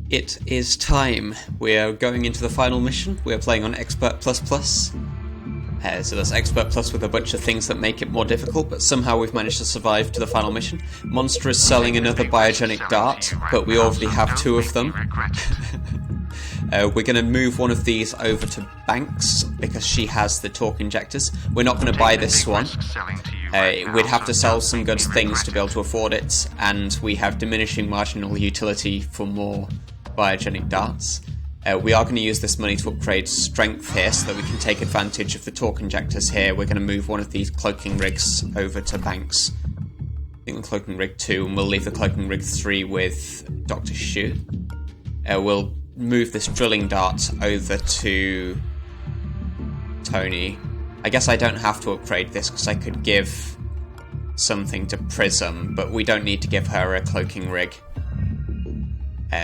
It is time. We are going into the final mission. We are playing on Expert++. So that's Expert Plus with a bunch of things that make it more difficult, but somehow we've managed to survive to the final mission. Monster is selling another biogenic dart, but we already have two of them. We're going to move one of these over to Banks, because she has the torque injectors. We're not going to buy this one. We'd have to sell some good things to be able to afford it, and we have diminishing marginal utility for more biogenic darts. We are going to use this money to upgrade strength here so that we can take advantage of the torque injectors here. We're going to move one of these cloaking rigs over to Banks. I think the cloaking rig 2, and we'll leave the cloaking rig 3 with Dr. Shu. We'll move this drilling dart over to Tony. I guess I don't have to upgrade this because I could give something to Prism, but we don't need to give her a cloaking rig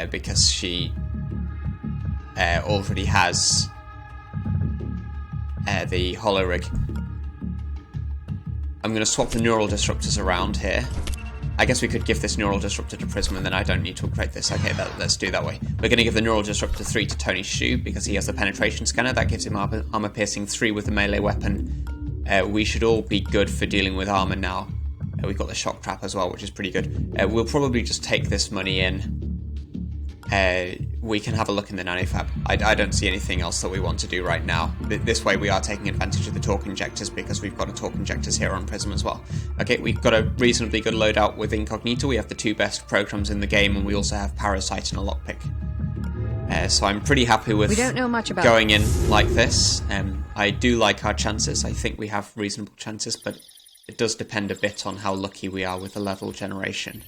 because she already has the hollow rig. I'm going to swap the neural disruptors around here. I guess we could give this neural disruptor to Prism and then I don't need to upgrade this. Okay, let's do that way. We're going to give the neural disruptor 3 to Tony Shu because he has the penetration scanner. That gives him armor piercing 3 with the melee weapon. We should all be good for dealing with armor now. We've got the shock trap as well, which is pretty good. We'll probably just take this money in. We can have a look in the nanofab. I don't see anything else that we want to do right now. This way we are taking advantage of the torque injectors because we've got a torque injectors here on Prism as well. Okay, we've got a reasonably good loadout with Incognito. We have the 2 best programs in the game, and we also have Parasite and a lockpick. So I'm pretty happy with going in like this. I do like our chances. I think we have reasonable chances, but it does depend a bit on how lucky we are with the level generation.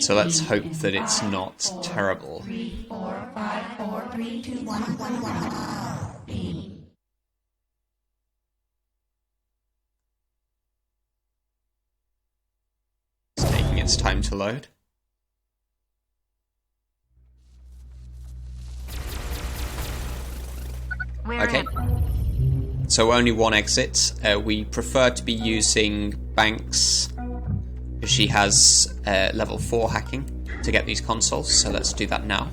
So let's hope that it's not terrible. 3, 4, 5, 4, 3, 2, 1, 1, 1. It's taking its time to load. Okay. So only one exit. We prefer to be using Banks, because she has level 4 hacking to get these consoles, so let's do that now.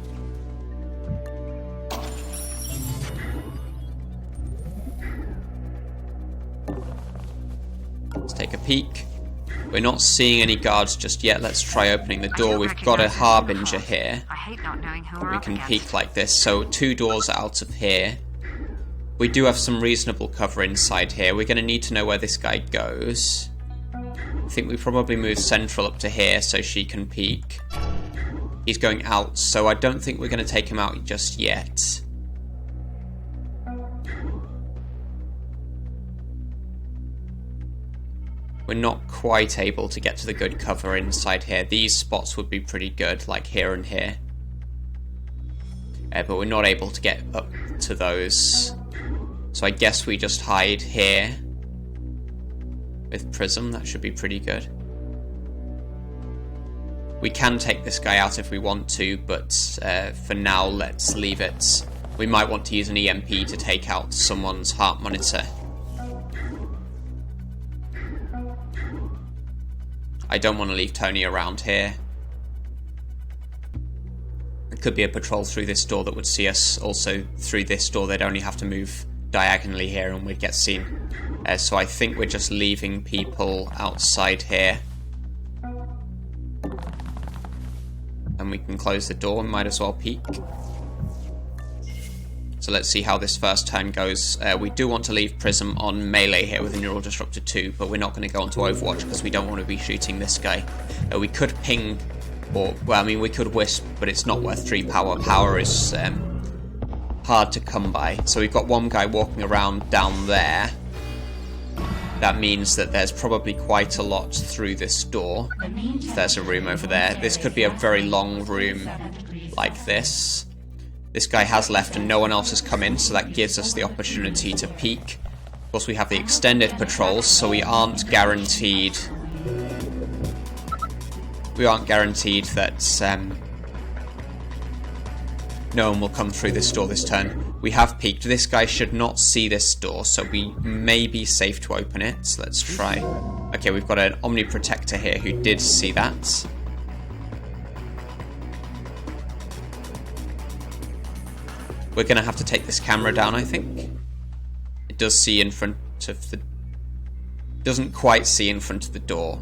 Let's take a peek. We're not seeing any guards just yet. Let's try opening the door. We've got a harbinger here. We can peek like this, so 2 doors out of here. We do have some reasonable cover inside here. We're going to need to know where this guy goes. I think we probably move Central up to here so she can peek. He's going out, so I don't think we're going to take him out just yet. We're not quite able to get to the good cover inside here. These spots would be pretty good, like here and here. But we're not able to get up to those. So I guess we just hide here with Prism. That should be pretty good. We can take this guy out if we want to, but for now let's leave it. We might want to use an EMP to take out someone's heart monitor. I don't want to leave Tony around here. There could be a patrol through this door that would see us. Also through this door they'd only have to move diagonally here and we'd get seen. So I think we're just leaving people outside here. And we can close the door and might as well peek. So let's see how this first turn goes. We do want to leave Prism on melee here with a Neural Disruptor 2, but we're not going to go onto Overwatch because we don't want to be shooting this guy. We could ping, or, well, I mean, we could Wisp, but it's not worth 3 power. Power is hard to come by. So we've got one guy walking around down there. That means that there's probably quite a lot through this door. There's a room over there. This could be a very long room like this. This guy has left and no one else has come in, so that gives us the opportunity to peek. Of course, we have the extended patrols, so we aren't guaranteed that no one will come through this door this turn. We have peeked. This guy should not see this door, so we may be safe to open it. So let's try. Okay, we've got an Omni Protector here who did see that. We're going to have to take this camera down, I think. It does see in front of the... doesn't quite see in front of the door.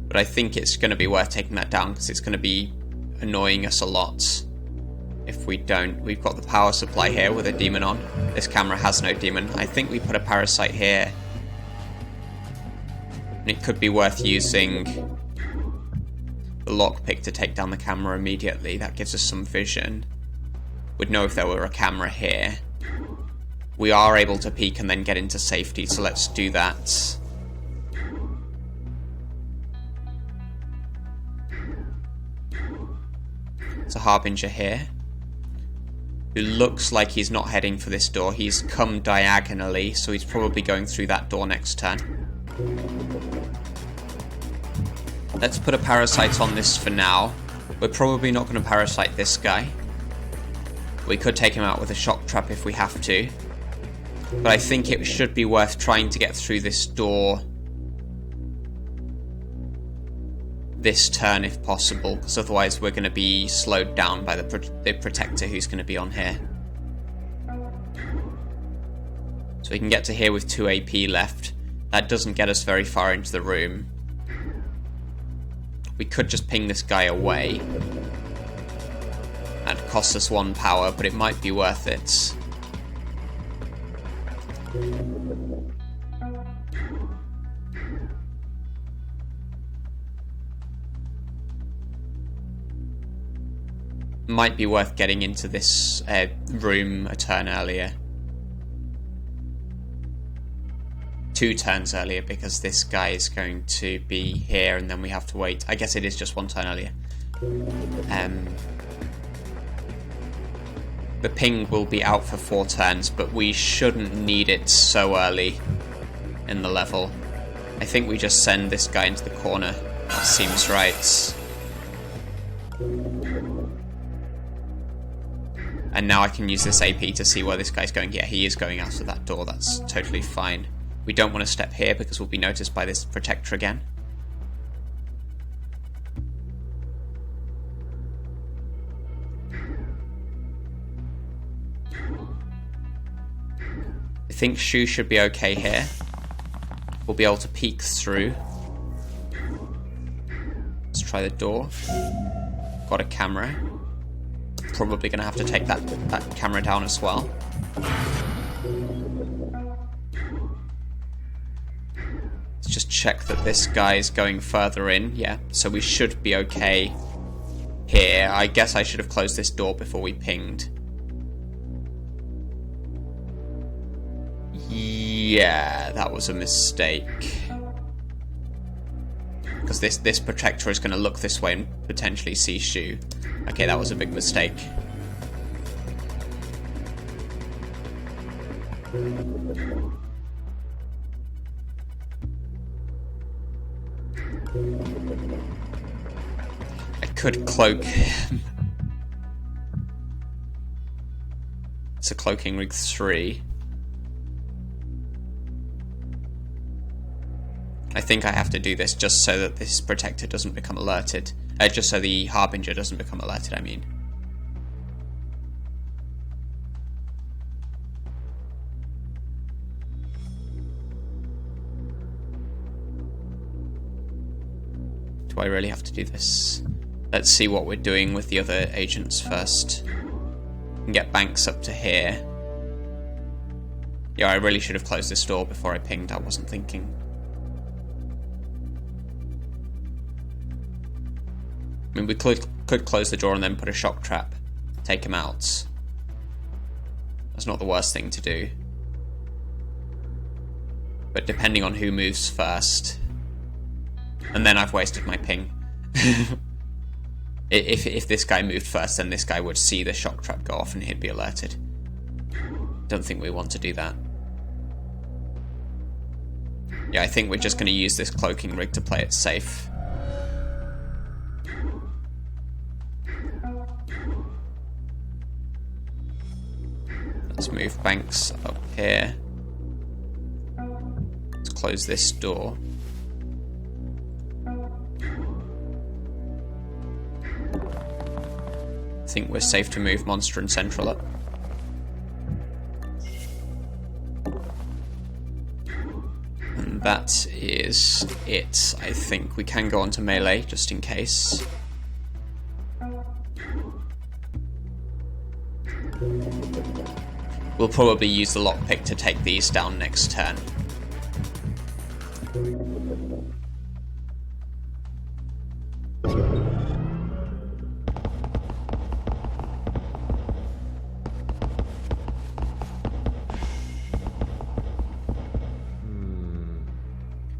But I think it's going to be worth taking that down, because it's going to be annoying us a lot if we don't. We've got the power supply here with a demon on. This camera has no demon. I think we put a parasite here. And it could be worth using the lockpick to take down the camera immediately. That gives us some vision. We'd know if there were a camera here. We are able to peek and then get into safety, so let's do that. There's a Harbinger here, who looks like he's not heading for this door. He's come diagonally, so he's probably going through that door next turn. Let's put a parasite on this for now. We're probably not going to parasite this guy. We could take him out with a shock trap if we have to. But I think it should be worth trying to get through this door this turn if possible, because otherwise we're going to be slowed down by the protector who's going to be on here. So we can get to here with 2 AP left. That doesn't get us very far into the room. We could just ping this guy away. That costs us 1 power, but it might be worth it. Might be worth getting into this room a turn earlier. 2 turns earlier, because this guy is going to be here and then we have to wait. I guess it is just 1 turn earlier. The ping will be out for 4 turns, but we shouldn't need it so early in the level. I think we just send this guy into the corner. That seems right. And now I can use this AP to see where this guy's going. Yeah, he is going out of that door. That's totally fine. We don't want to step here because we'll be noticed by this protector again. I think Shu should be okay here. We'll be able to peek through. Let's try the door. Got a camera. Probably going to have to take that camera down as well. Let's just check that this guy's going further in. Yeah, so we should be okay here. I guess I should have closed this door before we pinged. Yeah, that was a mistake. Because this protector is going to look this way and potentially see Shu. Okay, that was a big mistake. I could cloak him. It's a cloaking rig 3. I think I have to do this just so that this protector doesn't become alerted. Just so the Harbinger doesn't become alerted, I mean. Do I really have to do this? Let's see what we're doing with the other agents first. And get Banks up to here. Yeah, I really should have closed this door before I pinged. I wasn't thinking. I mean, we could close the door and then put a shock trap. Take him out. That's not the worst thing to do. But depending on who moves first... And then I've wasted my ping. If this guy moved first, then this guy would see the shock trap go off and he'd be alerted. Don't think we want to do that. Yeah, I think we're just going to use this cloaking rig to play it safe. Let's move Banks up here. Let's close this door. I think we're safe to move monster and central up. And that is it. I think we can go on to melee, just in case. We'll probably use the lockpick to take these down next turn.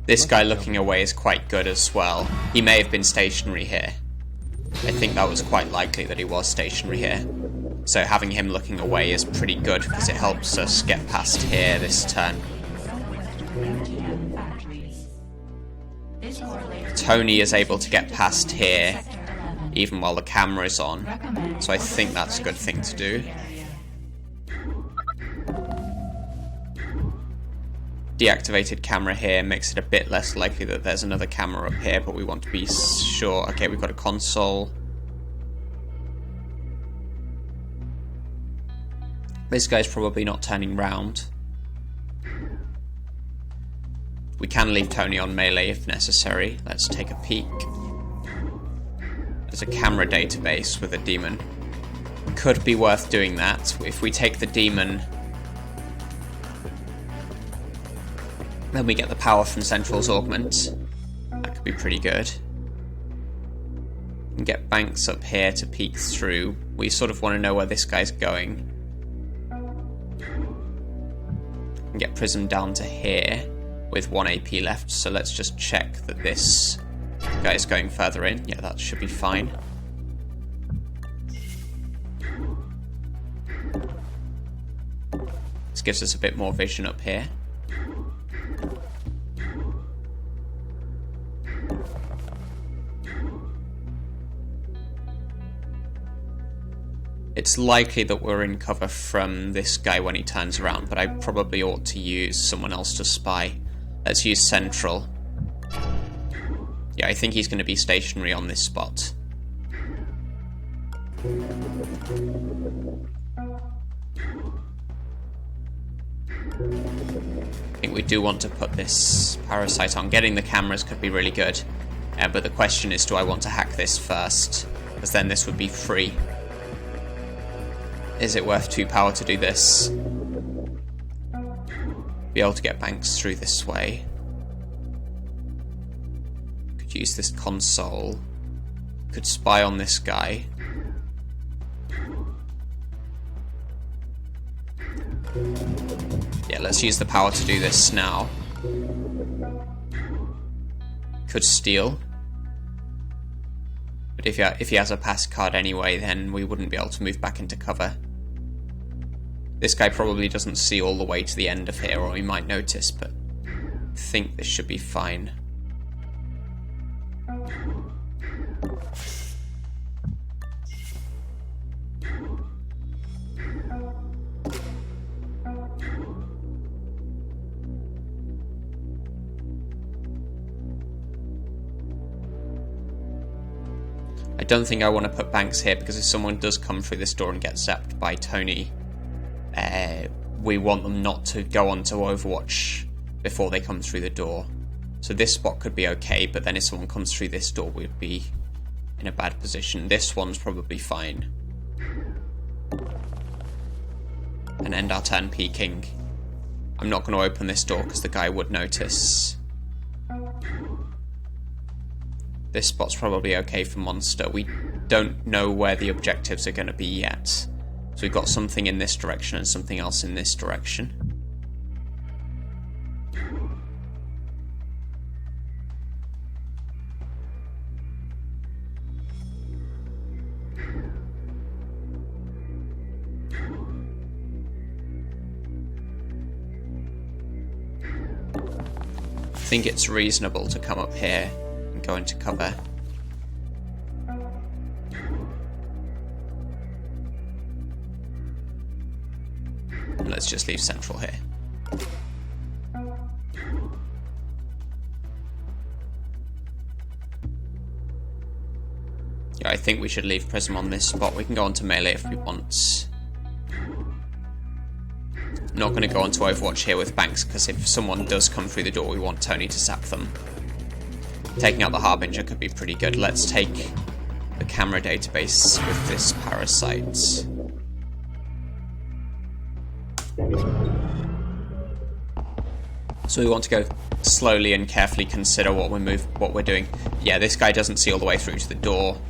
This guy looking away is quite good as well. He may have been stationary here. I think that was quite likely that he was stationary here. So having him looking away is pretty good because it helps us get past here this turn. Tony is able to get past here even while the camera is on. So I think that's a good thing to do. Deactivated camera here makes it a bit less likely that there's another camera up here, but we want to be sure. Okay, we've got a console. This guy's probably not turning round. We can leave Tony on melee if necessary. Let's take a peek. There's a camera database with a demon. Could be worth doing that. If we take the demon, then we get the power from Central's augment. That could be pretty good. And get Banks up here to peek through. We sort of want to know where this guy's going. And get Prism down to here with 1 AP left. So let's just check that this guy's going further in. Yeah, that should be fine. This gives us a bit more vision up here. It's likely that we're in cover from this guy when he turns around, but I probably ought to use someone else to spy. Let's use Central. Yeah, I think he's going to be stationary on this spot. I think we do want to put this Parasite on. Getting the cameras could be really good, but the question is, do I want to hack this first? Because then this would be free. Is it worth 2 power to do this? Be able to get Banks through this way. Could use this console. Could spy on this guy. Yeah, let's use the power to do this now. Could steal. But if he has a pass card anyway, then we wouldn't be able to move back into cover. This guy probably doesn't see all the way to the end of here, or he might notice, but I think this should be fine. I don't think I want to put Banks here, because if someone does come through this door and get zapped by Tony, we want them not to go on to Overwatch before they come through the door. So this spot could be okay, but then if someone comes through this door, we'd be in a bad position. This one's probably fine. And end our turn peeking. I'm not going to open this door because the guy would notice. This spot's probably okay for Monster. We don't know where the objectives are going to be yet. So we've got something in this direction and something else in this direction. I think it's reasonable to come up here and go into cover. And let's just leave Central here. Yeah, I think we should leave Prism on this spot. We can go on to melee if we want. Not going to go on to Overwatch here with Banks, because if someone does come through the door, we want Tony to zap them. Taking out the Harbinger could be pretty good. Let's take the camera database with this Parasite. So we want to go slowly and carefully consider what we're doing. Yeah, this guy doesn't see all the way through to the door.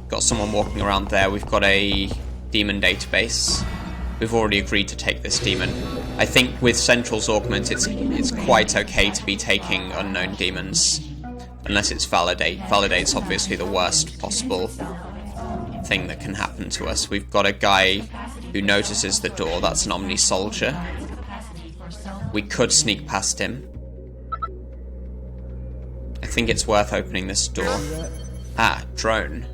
Got someone walking around there. We've got a demon database. We've already agreed to take this demon. I think with Central's Augment, it's quite okay to be taking unknown demons. Unless it's Validate. Validate's obviously the worst possible thing that can happen to us. We've got a guy who notices the door. That's an Omni Soldier. We could sneak past him. I think it's worth opening this door. Ah, drone.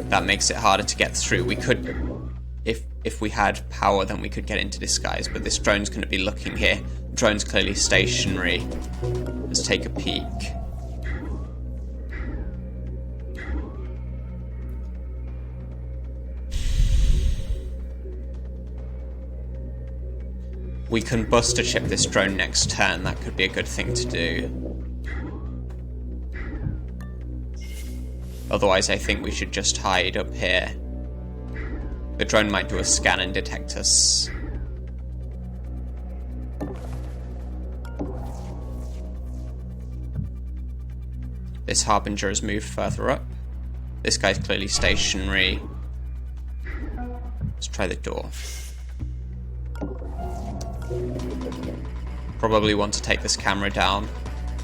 That makes it harder to get through. We could... If we had power, then we could get into disguise, but this drone's going to be looking here. The drone's clearly stationary. Let's take a peek. We can buster chip this drone next turn. That could be a good thing to do. Otherwise, I think we should just hide up here. The drone might do a scan and detect us. This Harbinger has moved further up. This guy's clearly stationary. Let's try the door. Probably want to take this camera down,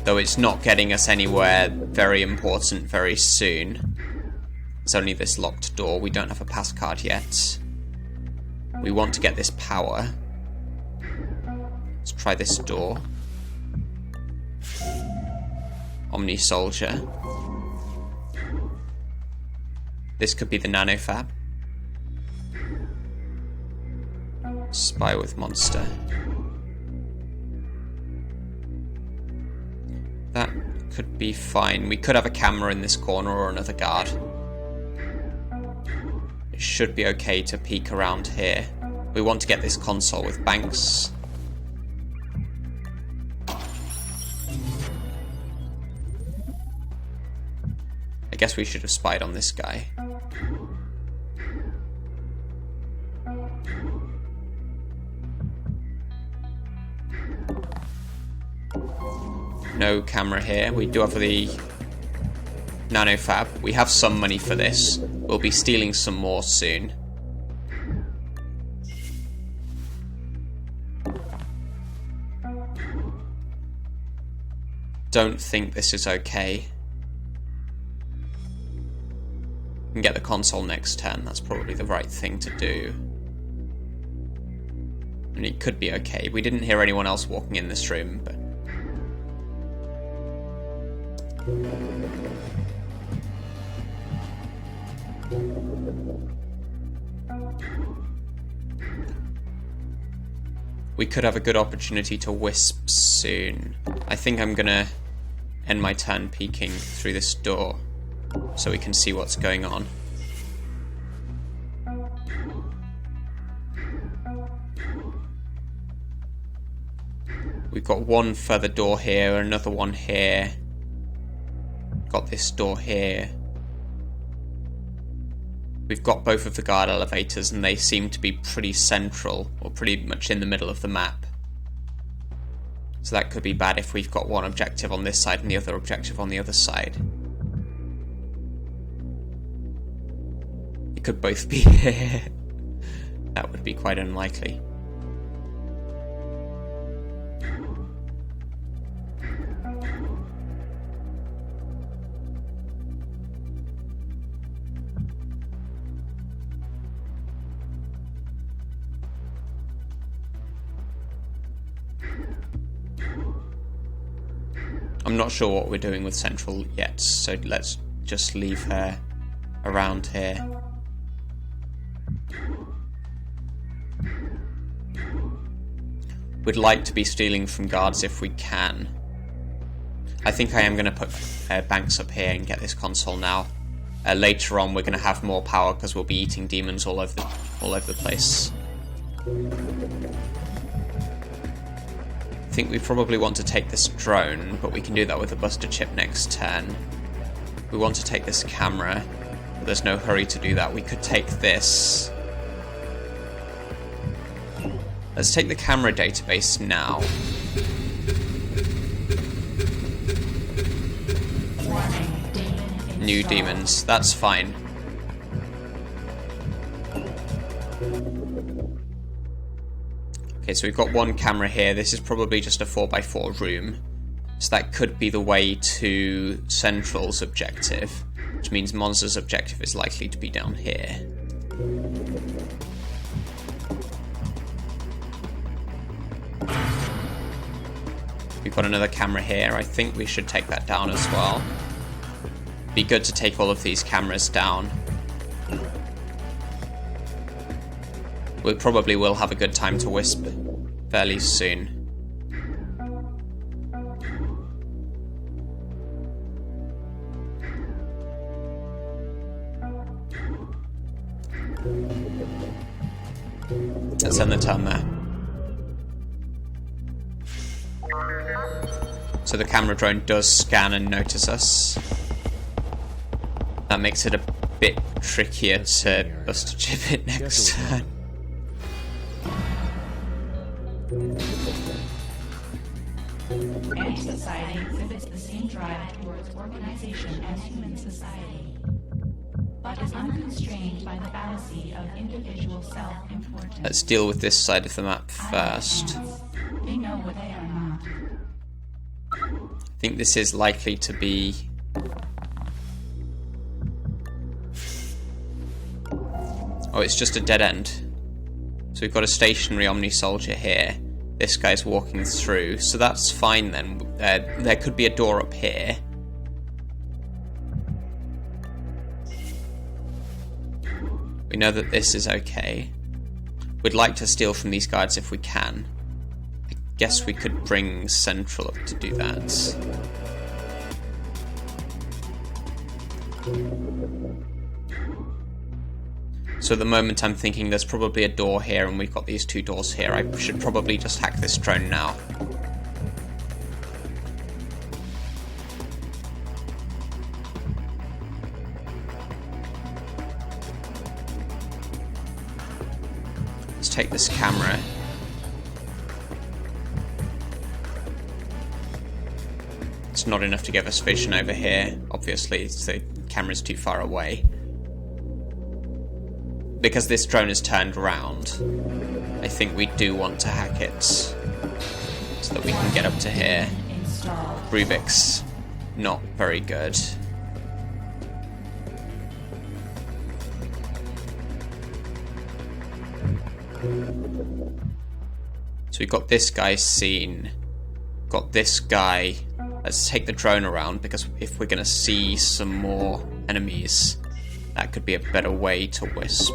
though it's not getting us anywhere very important very soon. There's only this locked door. We don't have a pass card yet. We want to get this power. Let's try this door. Omni Soldier. This could be the nanofab. Spy with monster. That could be fine. We could have a camera in this corner or another guard. It should be okay to peek around here. We want to get this console with Banks. I guess we should have spied on this guy. No camera here. We do have the nanofab. We have some money for this. We'll be stealing some more soon. Don't think this is okay. We can get the console next turn. That's probably the right thing to do. And it could be okay. We didn't hear anyone else walking in this room, but... we could have a good opportunity to wisp soon. I think I'm gonna end my turn peeking through this door so we can see what's going on. We've got one further door here, another one here. Got this door here. We've got both of the guard elevators and they seem to be pretty central, or pretty much in the middle of the map. So that could be bad if we've got one objective on this side and the other objective on the other side. It could both be here. That would be quite unlikely. I'm not sure what we're doing with Central yet, so let's just leave her around here. We'd like to be stealing from guards if we can. I think I am going to put Banks up here and get this console now. Later on, we're going to have more power because we'll be eating demons all over the place. I think we probably want to take this drone, but we can do that with a buster chip next turn. We want to take this camera, but there's no hurry to do that. We could take this. Let's take the camera database now. New demons, that's fine. Okay, so we've got one camera here. This is probably just a 4x4 room. So that could be the way to Central's objective, which means Monster's objective is likely to be down here. We've got another camera here. I think we should take that down as well. Be good to take all of these cameras down. We probably will have a good time to wisp fairly soon. Let's end the turn there. So the camera drone does scan and notice us. That makes it a bit trickier to buster chip it next turn. Any society exhibits the same drive towards organization as human society, but is unconstrained by the fallacy of individual self-importance. Let's deal with this side of the map first. They know what they are not. I think this is likely to be... Oh, it's just a dead end. So we've got a stationary Omni Soldier here. This guy's walking through, so that's fine then. There could be a door up here. We know that this is okay. We'd like to steal from these guards if we can. I guess we could bring Central up to do that. So at the moment I'm thinking there's probably a door here and we've got these two doors here. I should probably just hack this drone now. Let's take this camera. It's not enough to give us vision over here. Obviously, the camera's too far away. Because this drone is turned around, I think we do want to hack it so that we can get up to here. Rubik's not very good. So we've got this guy seen, got this guy. Let's take the drone around, because if we're going to see some more enemies, that could be a better way to wisp.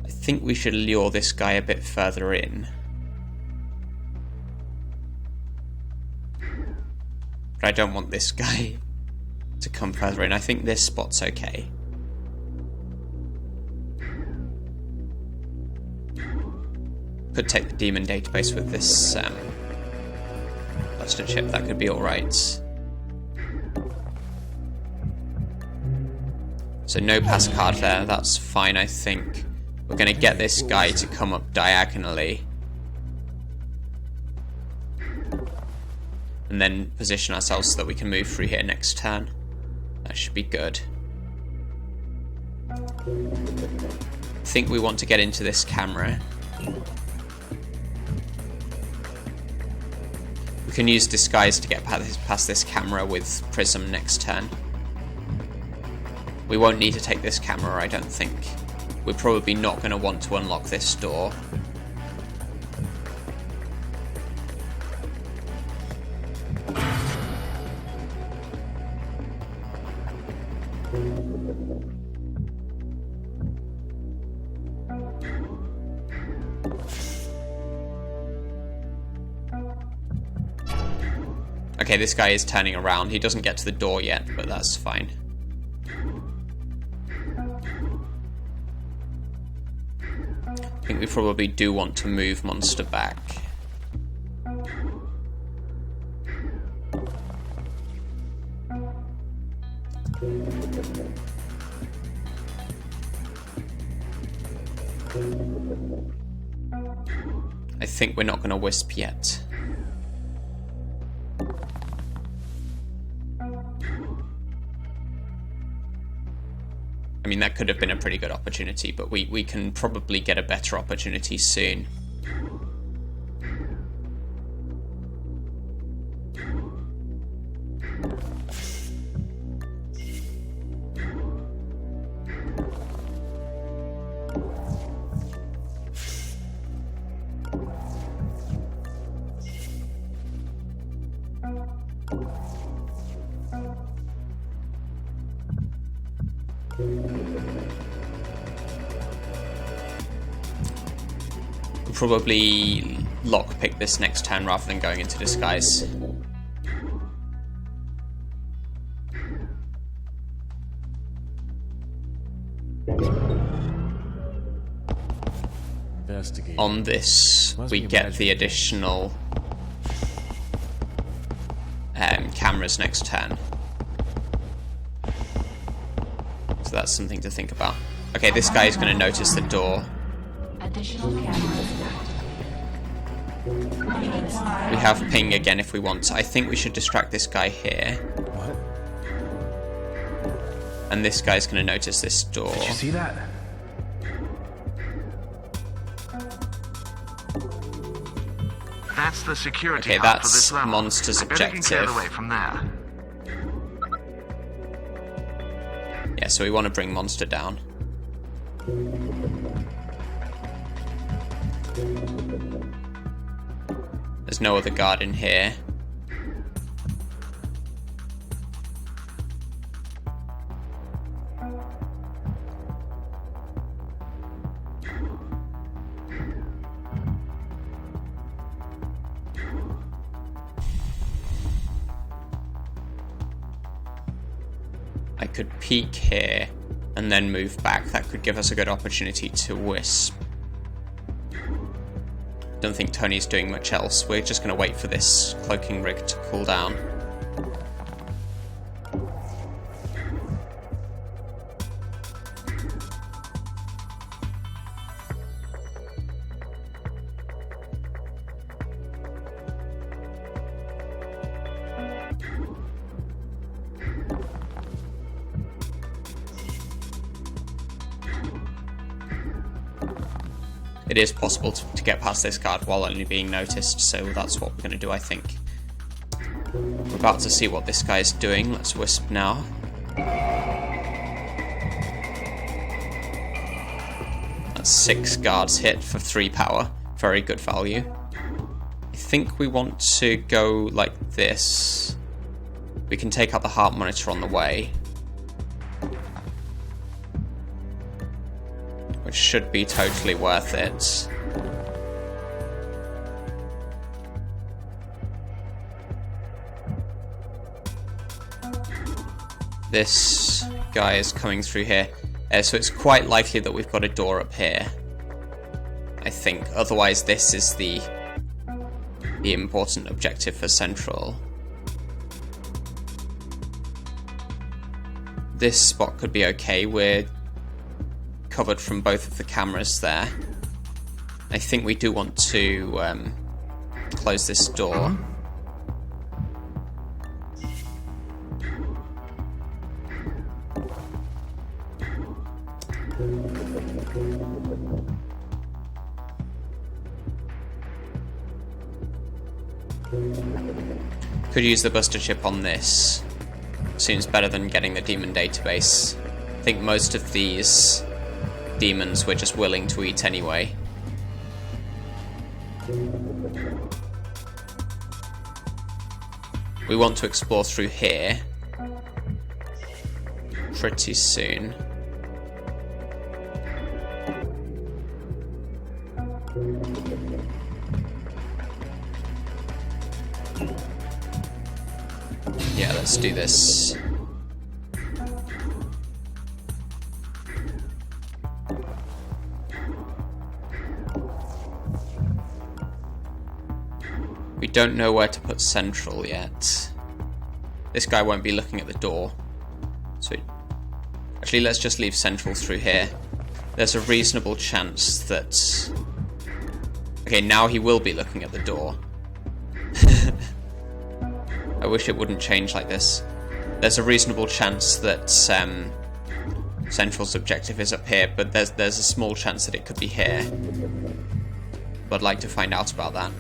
I think we should lure this guy a bit further in. But I don't want this guy to come further in. I think this spot's okay. Could take the demon database with this buster chip. That could be alright. So no pass card there. That's fine, I think. We're going to get this guy to come up diagonally. And then position ourselves so that we can move through here next turn. That should be good. I think we want to get into this camera. We can use disguise to get past this camera with Prism next turn. We won't need to take this camera, I don't think. We're probably not going to want to unlock this door. Okay, this guy is turning around. He doesn't get to the door yet, but that's fine. I think we probably do want to move Monster back. I think we're not going to wisp yet. I mean, that could have been a pretty good opportunity, but we can probably get a better opportunity soon. Probably lockpick this next turn rather than going into disguise. On this, we get the additional cameras next turn. So that's something to think about. Okay, this guy is going to notice the door. Additional cameras. We have ping again if we want. I think we should distract this guy here. What? And this guy's going to notice this door. Did you see that? That's the security Okay, hub for that's this level. Monster's I bet I can clear objective. the way from there. Yeah, so we want to bring Monster down. There's no other guard in here. I could peek here and then move back. That could give us a good opportunity to wisp. Don't think Tony's doing much else. We're just going to wait for this cloaking rig to cool down. It is possible to get past this guard while only being noticed, so that's what we're going to do, I think. We're about to see what this guy's doing. Let's wisp now. That's 6 guards hit for 3 power. Very good value. I think we want to go like this. We can take out the heart monitor on the way, which should be totally worth it. This guy is coming through here. So it's quite likely that we've got a door up here, I think. Otherwise this is the important objective for Central. This spot could be okay. We're covered from both of the cameras there. I think we do want to close this door. Could use the buster chip on this. Seems better than getting the demon database. I think most of these demons we're just willing to eat anyway. We want to explore through here pretty soon. let's do this. We don't know where to put central yet. This guy won't be looking at the door. So, actually, let's just leave central through here. There's a reasonable chance that... Okay, now he will be looking at the door. I wish it wouldn't change like this. There's a reasonable chance that central's objective is up here, but there's a small chance that it could be here. But I'd like to find out about that.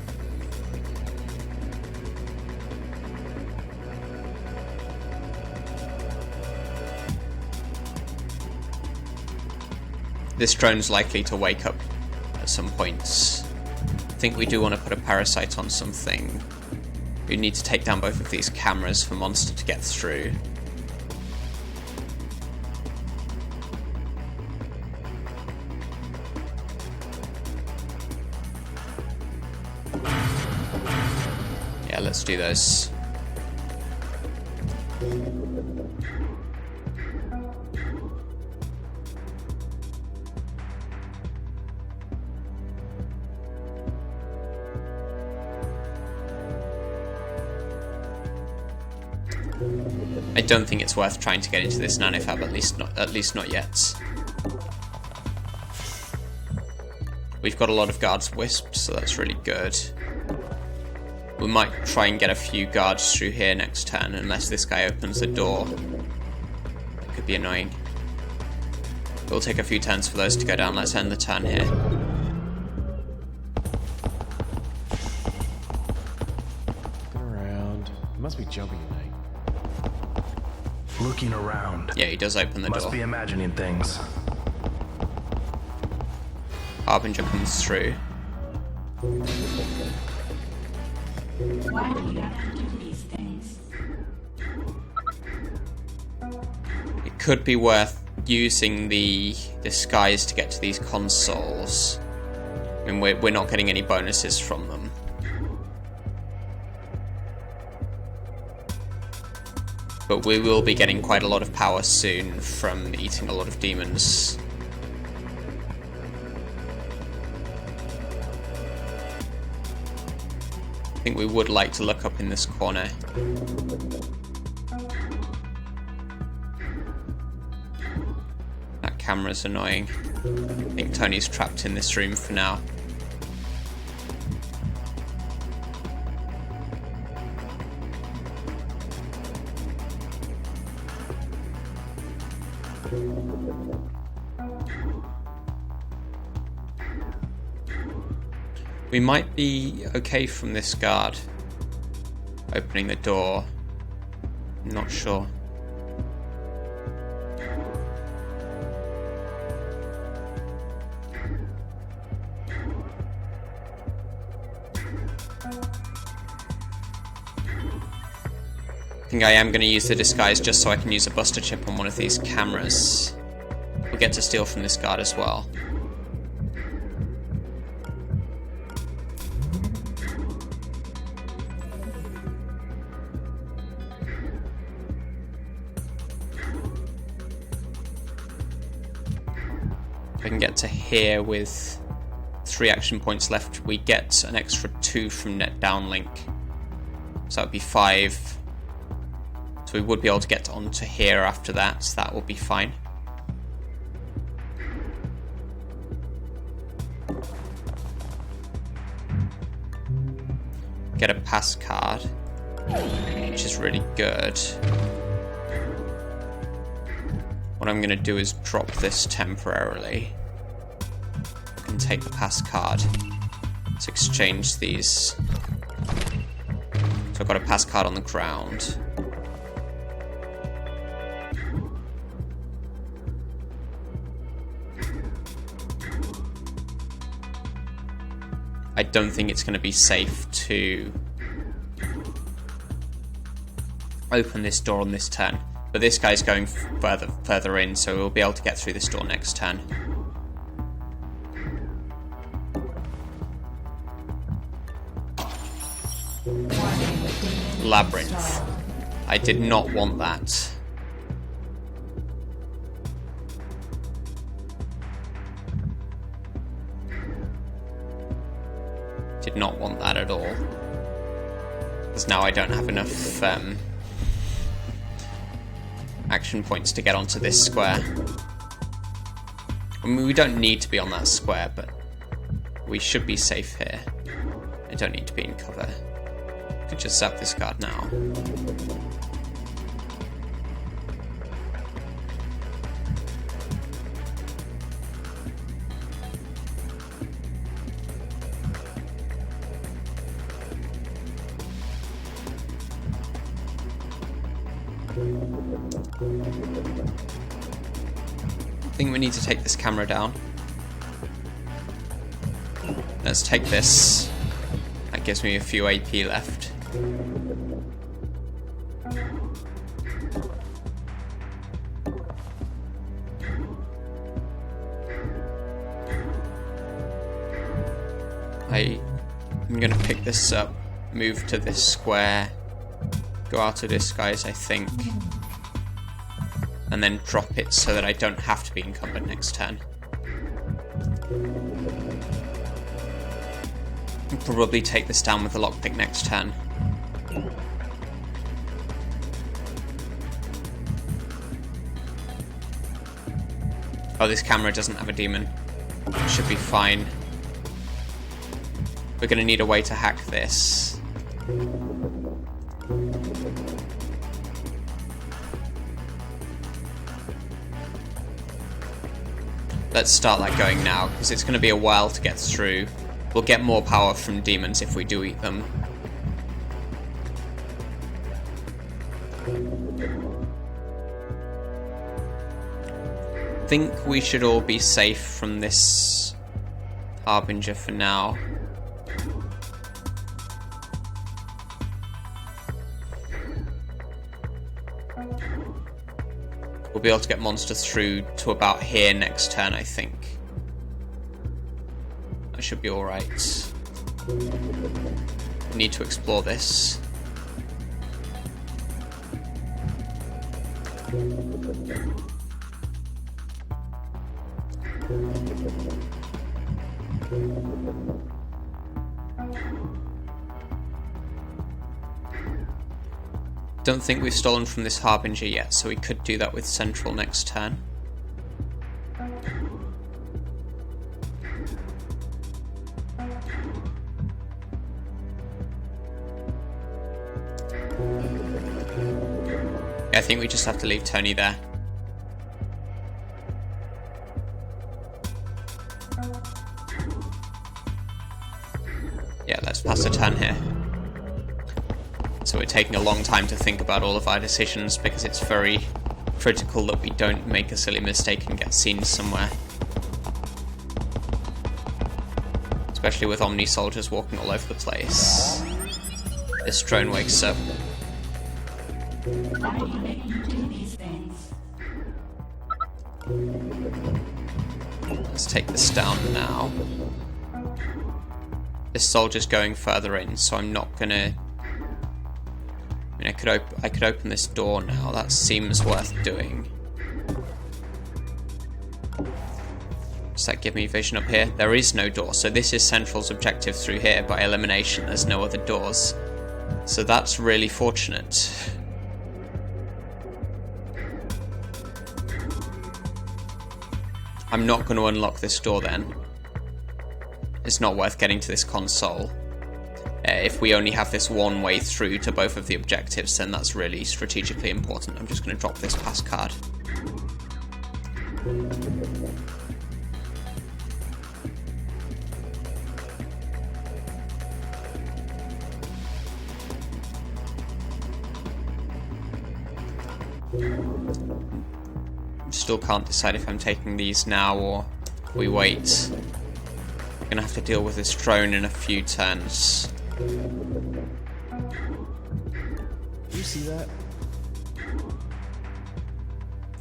This drone's likely to wake up at some point. I think we do want to put a parasite on something. We need to take down both of these cameras for Monster to get through. Yeah, let's do those. I don't think it's worth trying to get into this nanofab, at least not yet. We've got a lot of guards wisped, so that's really good. We might try and get a few guards through here next turn, unless this guy opens the door. That could be annoying. It'll take a few turns for those to go down. Let's end the turn here. Looking around. It must be jumping at night. Looking around. Yeah, he does open the door. Must be imagining things. Harbinger comes through. Why do you have to do these things? It could be worth using the disguise to get to these consoles. I mean, we're not getting any bonuses from them. But we will be getting quite a lot of power soon from eating a lot of demons. I think we would like to look up in this corner. That camera's annoying. I think Tony's trapped in this room for now. We might be okay from this guard opening the door. I'm not sure. I think I am going to use the disguise just so I can use a buster chip on one of these cameras. We'll get to steal from this guard as well. If I can get to here with 3 action points left, we get an extra 2 from net downlink. So that would be 5. So we would be able to get onto here after that, so that will be fine. Get a pass card, which is really good. What I'm going to do is drop this temporarily. I can take the pass card. Let's exchange these. So I've got a pass card on the ground. I don't think it's going to be safe to open this door on this turn. But this guy's going further in, so we'll be able to get through this door next turn. Labyrinth. I did not want that. Did not want that at all. Because now I don't have enough action points to get onto this square. I mean, we don't need to be on that square, but we should be safe here. I don't need to be in cover. Could just zap this guard now. I think we need to take this camera down. Let's take this. That gives me a few AP left. I'm gonna pick this up, move to this square, go out of disguise, I think, and then drop it so that I don't have to be encumbered next turn. I'll probably take this down with the lockpick next turn. Oh, this camera doesn't have a demon. It should be fine. We're going to need a way to hack this. Let's start that going now, because it's going to be a while to get through. We'll get more power from demons if we do eat them. I think we should all be safe from this Harbinger for now. We'll be able to get monsters through to about here next turn, I think. That should be alright. We need to explore this. Don't think we've stolen from this Harbinger yet, so we could do that with Central next turn. Yeah, I think we just have to leave Tony there. Yeah, let's pass the turn here. So we're taking a long time to think about all of our decisions because it's very critical that we don't make a silly mistake and get seen somewhere. Especially with Omni soldiers walking all over the place. This drone wakes up. Why do you make me do these things? Let's take this down now. This soldier's going further in, so I'm not gonna... I mean, I could open this door now. That seems worth doing. Does that give me vision up here? There is no door, so this is Central's objective through here. By elimination, there's no other doors. So that's really fortunate. I'm not going to unlock this door then. It's not worth getting to this console. If we only have this one way through to both of the objectives, then that's really strategically important. I'm just going to drop this pass card. Still can't decide if I'm taking these now or we wait. I'm going to have to deal with this drone in a few turns. You see that?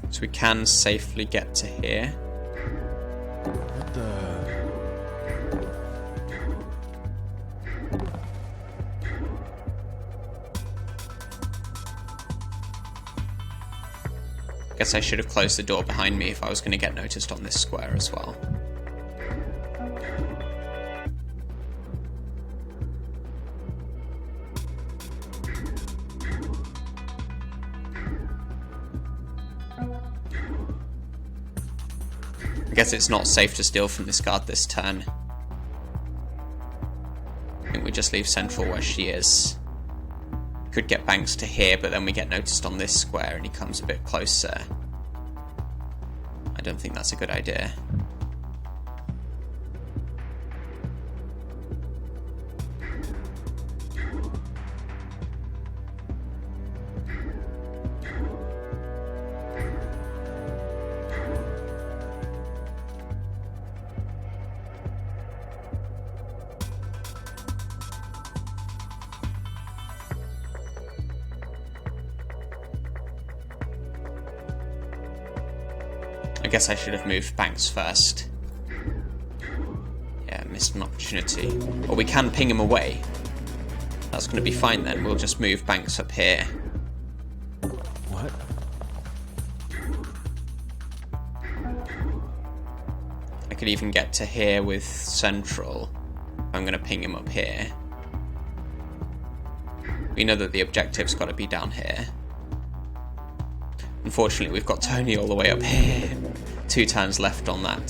So we can safely get to here. What the... Guess I should have closed the door behind me if I was going to get noticed on this square as well. I guess it's not safe to steal from this guard this turn. I think we just leave Central where she is. Could get Banks to here, but then we get noticed on this square and he comes a bit closer. I don't think that's a good idea. I guess I should have moved Banks first. Yeah, missed an opportunity. Or we can ping him away. That's going to be fine then. We'll just move Banks up here. What? I could even get to here with Central. I'm going to ping him up here. We know that the objective's got to be down here. Unfortunately, we've got Tony all the way up here. 2 turns left on that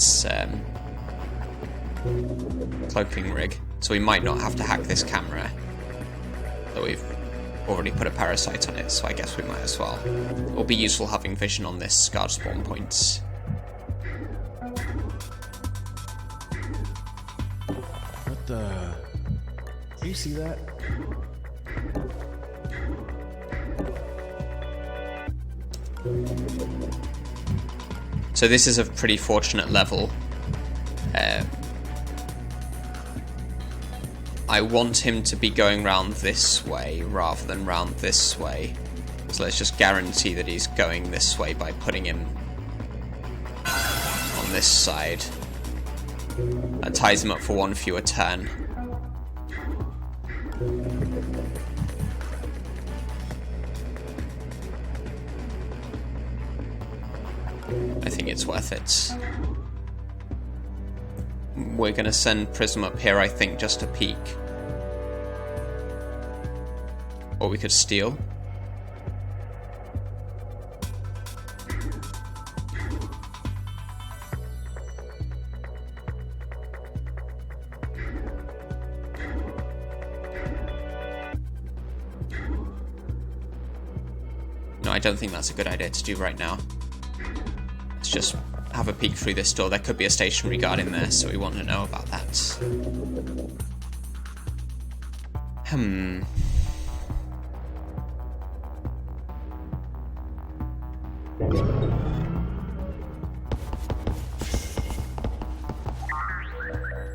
cloaking rig, so we might not have to hack this camera. Though we've already put a parasite on it, so I guess we might as well. It'll be useful having vision on this guard spawn point. What the... Do you see that? So this is a pretty fortunate level. I want him to be going round this way rather than round this way. So let's just guarantee that he's going this way by putting him on this side. That ties him up for 1 fewer turn. I think it's worth it. We're going to send Prism up here, I think, just to peek. Or we could steal. No, I don't think that's a good idea to do right now. Let's just have a peek through this door. There could be a stationary guard in there, so we want to know about that.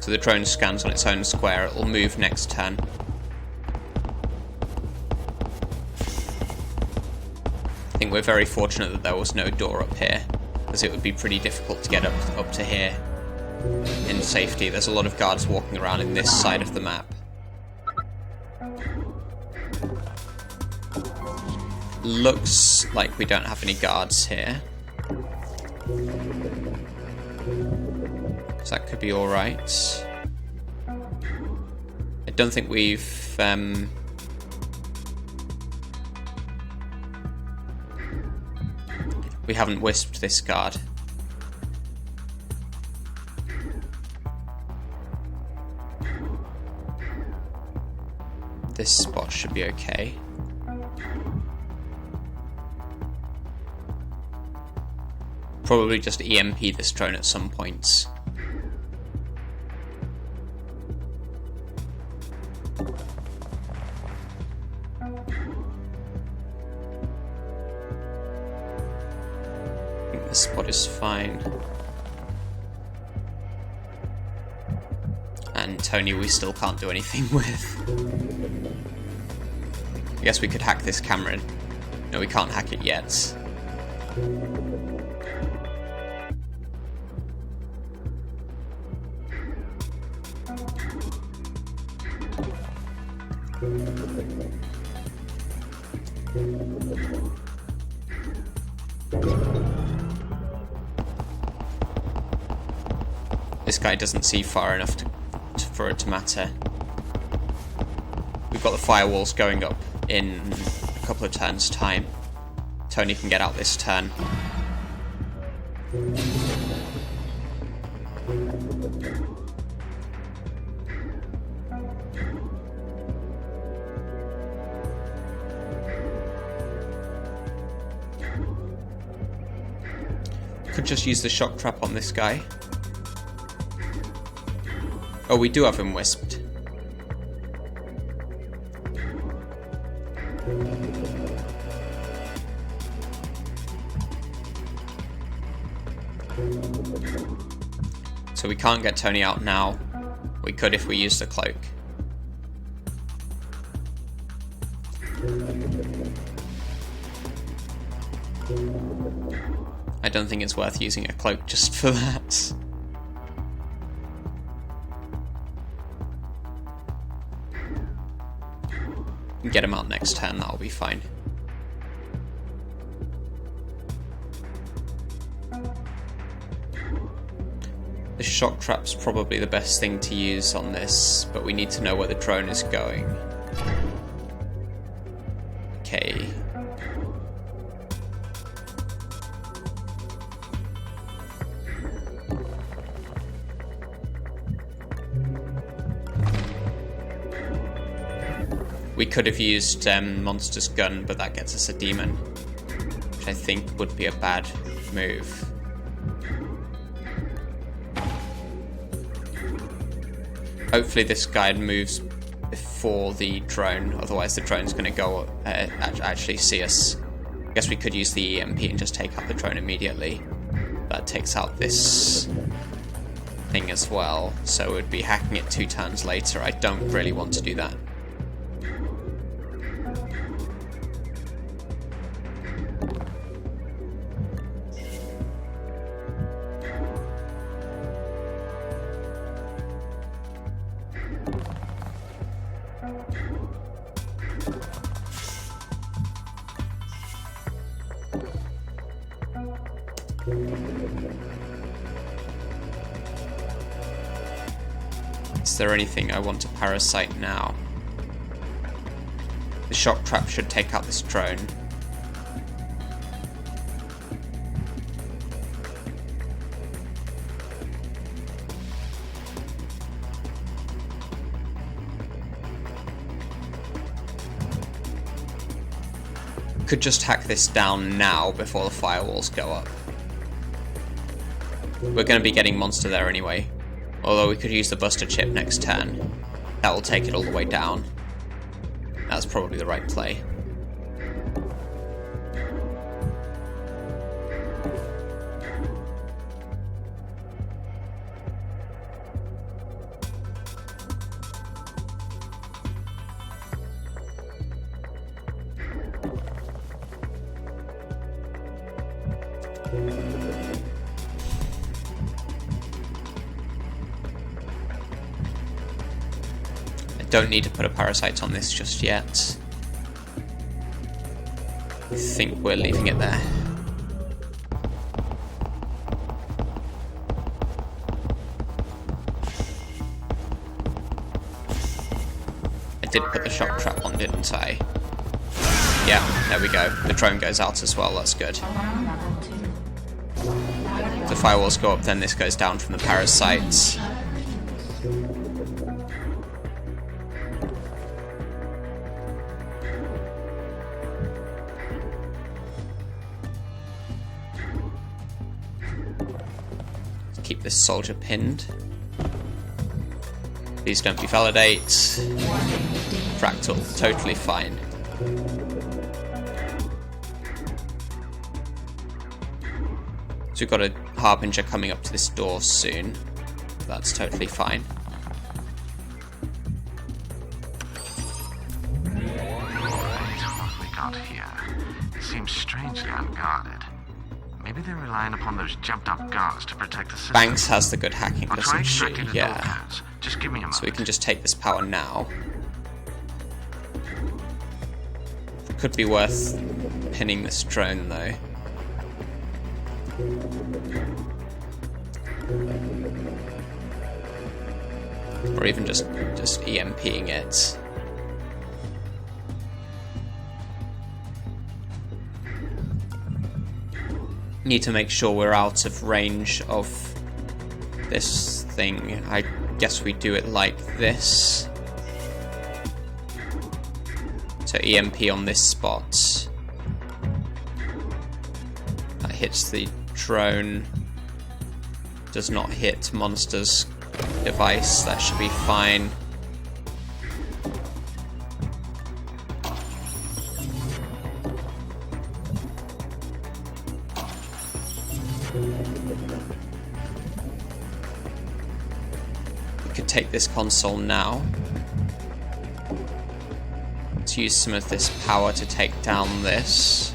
So the drone scans on its own square. It will move next turn. I think we're very fortunate that there was no door up here, because it would be pretty difficult to get up to here in safety. There's a lot of guards walking around in this side of the map. Looks like we don't have any guards here, so that could be alright. I don't think we've we haven't wisped this guard. This spot should be okay. Probably just EMP this drone at some points. I think this spot is fine. And Tony we still can't do anything with. I guess we could hack this camera. No, we can't hack it yet. This guy doesn't see far enough for it to matter. We've got the firewalls going up in a couple of turns' time. Tony can get out this turn. Could just use the shock trap on this guy. Oh, we do have him wisped. So we can't get Tony out now. We could if we used the cloak. I don't think it's worth using a cloak just for that. Get him out next turn, that'll be fine. The shock trap's probably the best thing to use on this, but we need to know where the drone is going. Okay. We could have used Monster's Gun, but that gets us a demon, which I think would be a bad move. Hopefully this guy moves before the drone, otherwise the drone's going to go actually see us. I guess we could use the EMP and just take out the drone immediately. That takes out this thing as well, so we'd be hacking it 2 turns later. I don't really want to do that. Is there anything I want to Parasite now? The shock trap should take out this drone. Could just hack this down now before the firewalls go up. We're going to be getting monster there anyway. Although we could use the buster chip next turn. That will take it all the way down. That's probably the right play. Don't need to put a Parasite on this just yet. I think we're leaving it there. I did put the shock trap on, didn't I? Yeah, there we go. The drone goes out as well, that's good. If the firewalls go up, then this goes down from the Parasites. Keep this soldier pinned. Please don't be validate. Fractal, totally fine. So we've got a Harbinger coming up to this door soon. That's totally fine. What we got here? It seems strangely unguarded. Maybe they're relying upon those jumped-up guards to protect the system. Banks has the good hacking, doesn't she? Yeah. Just give me a moment. So we can just take this power now. Could be worth pinning this drone though. Or even just EMPing it. Need to make sure we're out of range of this thing. I guess we do it like this. So EMP on this spot. That hits the drone. Does not hit monster's device. That should be fine. Take this console now. Let's use some of this power to take down this.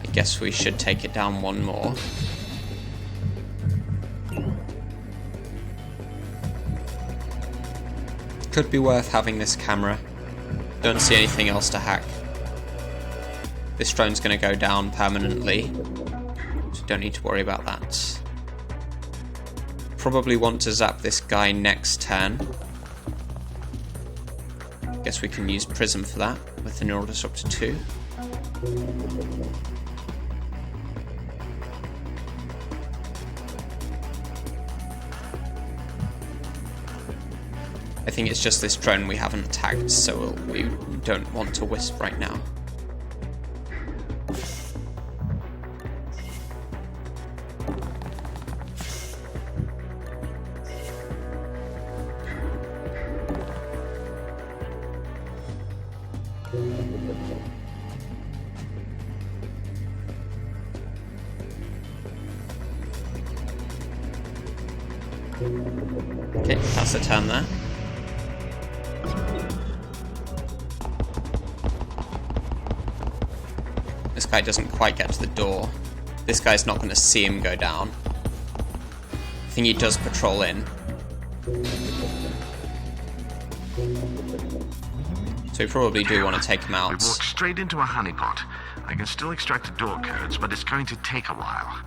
I guess we should take it down one more. Could be worth having this camera. Don't see anything else to hack. This drone's going to go down permanently, so don't need to worry about that. Probably want to zap this guy next turn. Guess we can use Prism for that, with the Neural Disruptor 2. I think it's just this drone we haven't attacked, so we don't want to wisp right now. Okay, that's the turn there. This guy doesn't quite get to the door. This guy's not going to see him go down. I think he does patrol in. So we probably do want to take him out. We walked straight into a honeypot. I can still extract the door codes, but it's going to take a while.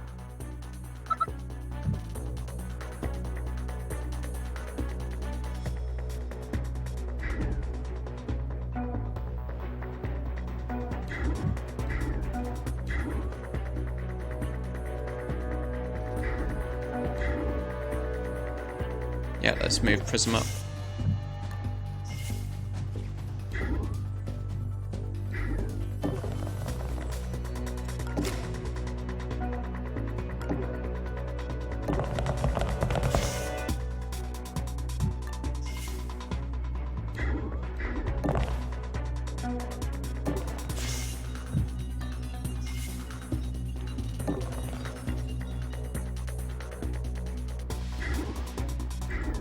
Yeah, let's move Prism up.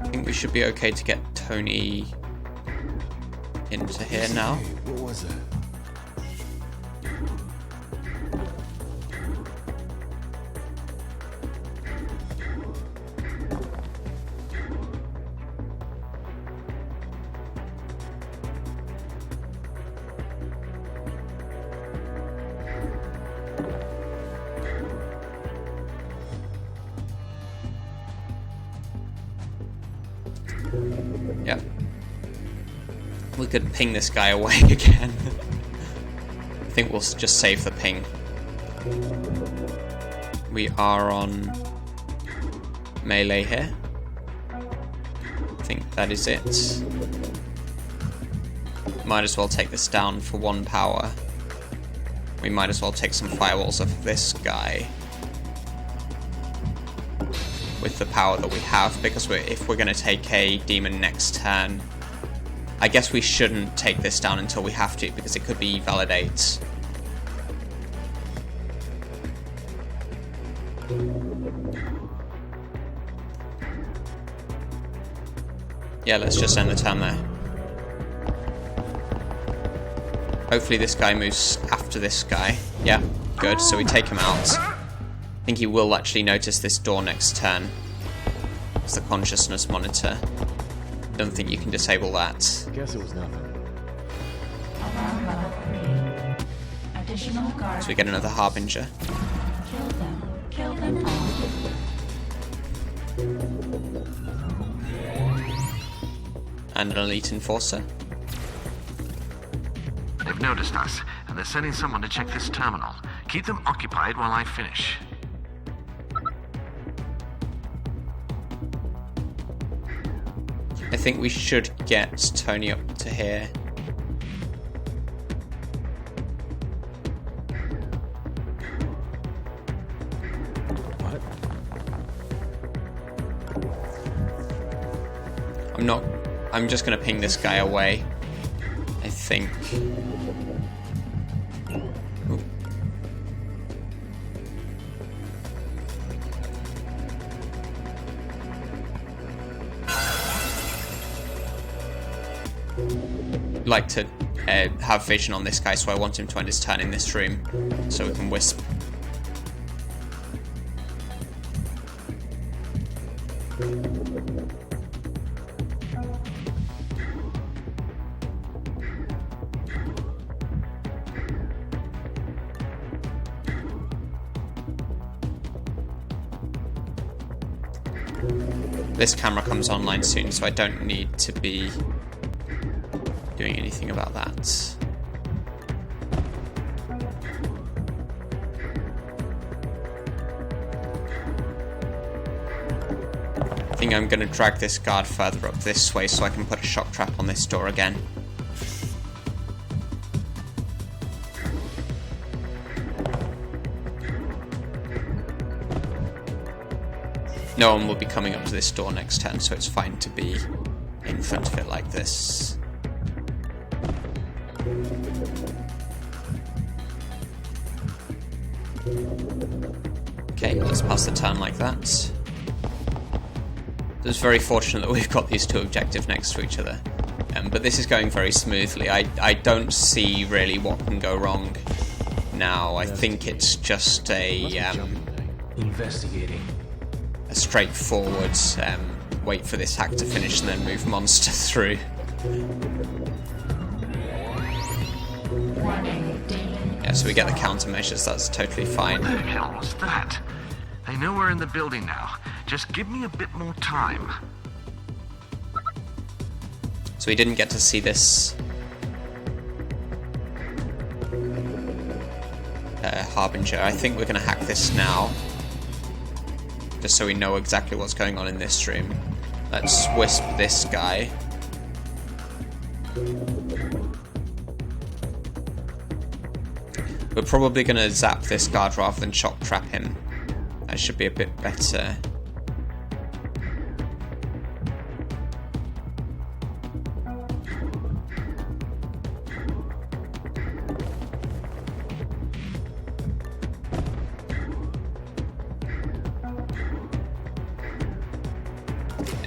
I think we should be okay to get Tony into here now. What was that? Yeah. We could ping this guy away again. I think we'll just save the ping. We are on melee here. I think that is it. Might as well take this down for 1 power. We might as well take some firewalls off of this guy with the power that we have, because if we're going to take a demon next turn, I guess we shouldn't take this down until we have to, because it could be validate. Yeah, let's just end the turn there. Hopefully this guy moves after this guy. Yeah, good, so we take him out. I think he will actually notice this door next turn. It's the consciousness monitor. don't think you can disable that. I guess it was nothing. Alarm level 3. Additional guard. So we get another Harbinger. Kill them. Kill them all. And an Elite Enforcer. They've noticed us, and they're sending someone to check this terminal. Keep them occupied while I finish. I think we should get Tony up to here. What? I'm just gonna ping this guy away. I think. Ooh. Like to have vision on this guy, so I want him to end his turn in this room, so we can wisp. This camera comes online soon, so I don't need to be doing anything about that. I think I'm going to drag this guard further up this way so I can put a shock trap on this door again. No one will be coming up to this door next turn, so it's fine to be in front of it like this. Okay, let's pass the turn like that. It's very fortunate that we've got these two objectives next to each other. But this is going very smoothly. I don't see really what can go wrong now. I think it's just Investigating. a straightforward wait for this hack to finish and then move monster through. Yeah, so we get the countermeasures, that's totally fine. What the hell was that? They know we're in the building now. Just give me a bit more time. So we didn't get to see this Harbinger. I think we're going to hack this now, just so we know exactly what's going on in this room. Let's wisp this guy. We're probably going to zap this guard rather than shock trap him. That should be a bit better.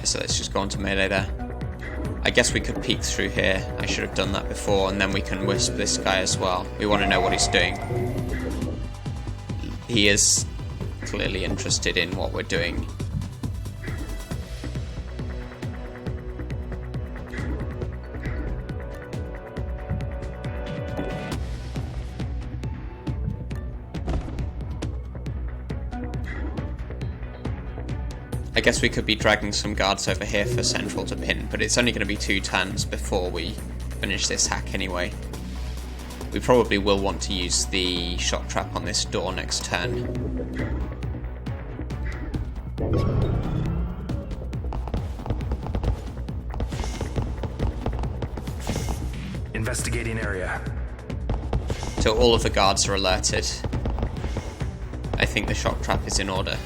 So let's just go on to melee there. I guess we could peek through here. I should have done that before, and then we can wisp this guy as well. We want to know what he's doing. He is clearly interested in what we're doing. I guess we could be dragging some guards over here for Central to pin, but it's only going to be 2 turns before we finish this hack anyway. We probably will want to use the shock trap on this door next turn. Investigating area. So all of the guards are alerted. I think the shock trap is in order.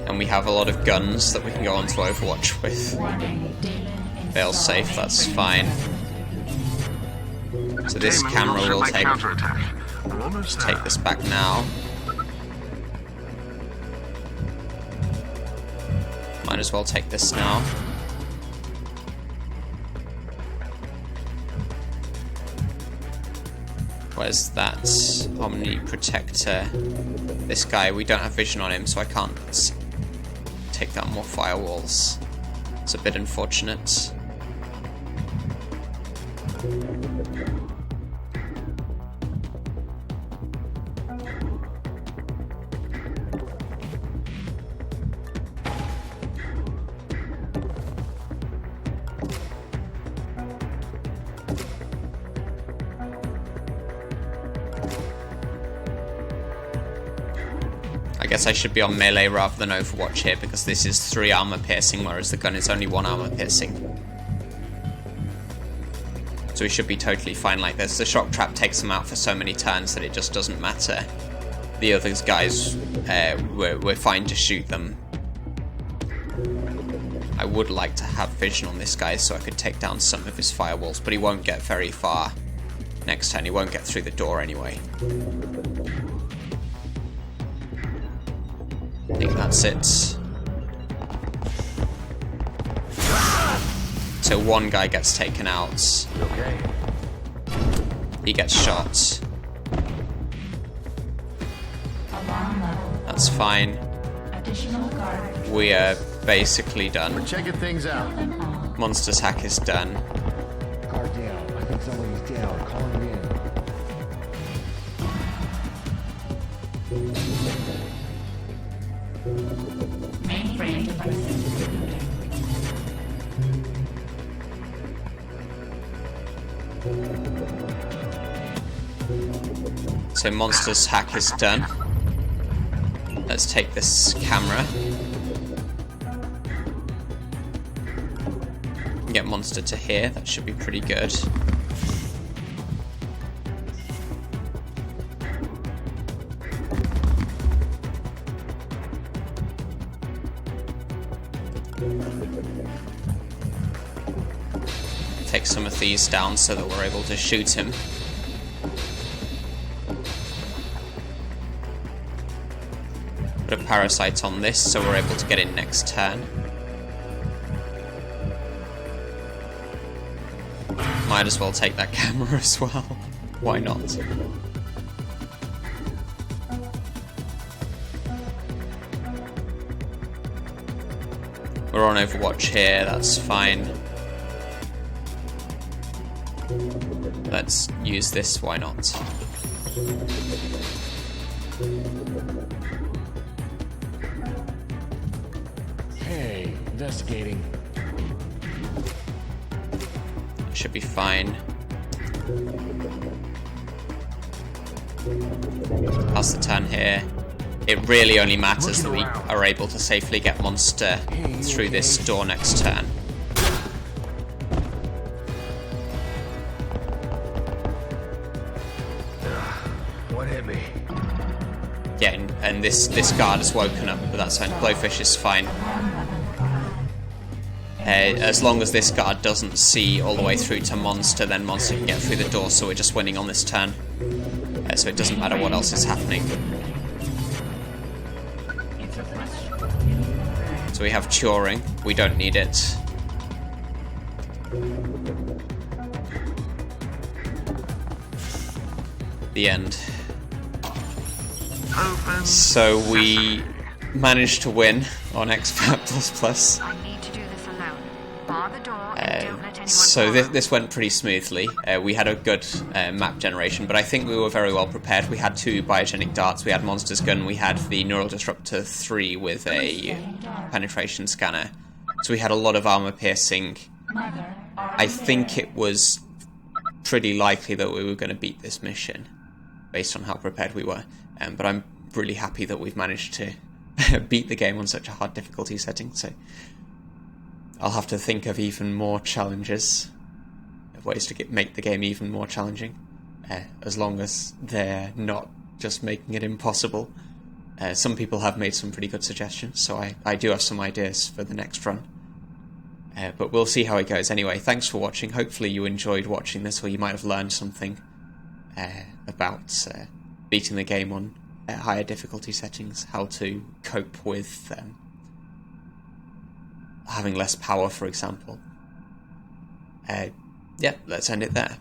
And we have a lot of guns that we can go on to Overwatch with. Fail safe, that's fine. So this camera will take this back now. Might as well take this now. Where's that Omni Protector? This guy, we don't have vision on him, so I can't take down more firewalls. It's a bit unfortunate. I guess I should be on melee rather than Overwatch here, because this is 3 armor piercing, whereas the gun is only 1 armor piercing. So we should be totally fine like this. The shock trap takes them out for so many turns that it just doesn't matter. The other guys, we're fine to shoot them. I would like to have vision on this guy so I could take down some of his firewalls, but he won't get very far next turn. He won't get through the door anyway. I think that's it. So one guy gets taken out. Okay. He gets shot. That's fine. We are basically done. We're checking things out. Monster's hack is done. Car down. I think somebody's down. Calling in. Mainframe devices rebooting. So Monster's hack is done. Let's take this camera. Get Monster to here. That should be pretty good. Take some of these down so that we're able to shoot him. Put a Parasite on this so we're able to get in next turn. Might as well take that camera as well. Why not? We're on Overwatch here, that's fine. Let's use this, why not? Hey, investigating. Should be fine. Pass the turn here. It really only matters that we are able to safely get Monster through this door next turn. What hit me? Yeah, and this guard has woken up, but that's fine. Blowfish is fine. As long as this guard doesn't see all the way through to Monster, then Monster can get through the door, so we're just winning on this turn. So it doesn't matter what else is happening. So we have Turing. We don't need it. The end. So we managed to win on Expert Plus. I need to do this alone. Bar the door and don't let anyone So follow. this went pretty smoothly. We had a good map generation, but I think we were very well prepared. We had 2 biogenic darts, we had Monster's gun, we had the Neural Disruptor 3 with a penetration scanner. So we had a lot of armor piercing. I think it was pretty likely that we were going to beat this mission, based on how prepared we were. But I'm really happy that we've managed to beat the game on such a hard difficulty setting. So I'll have to think of even more challenges, of ways to make the game even more challenging, as long as they're not just making it impossible. Some people have made some pretty good suggestions, so I do have some ideas for the next run. But we'll see how it goes. Anyway, thanks for watching. Hopefully you enjoyed watching this, or you might have learned something about beating the game on higher difficulty settings, how to cope with having less power, for example. Yeah, let's end it there.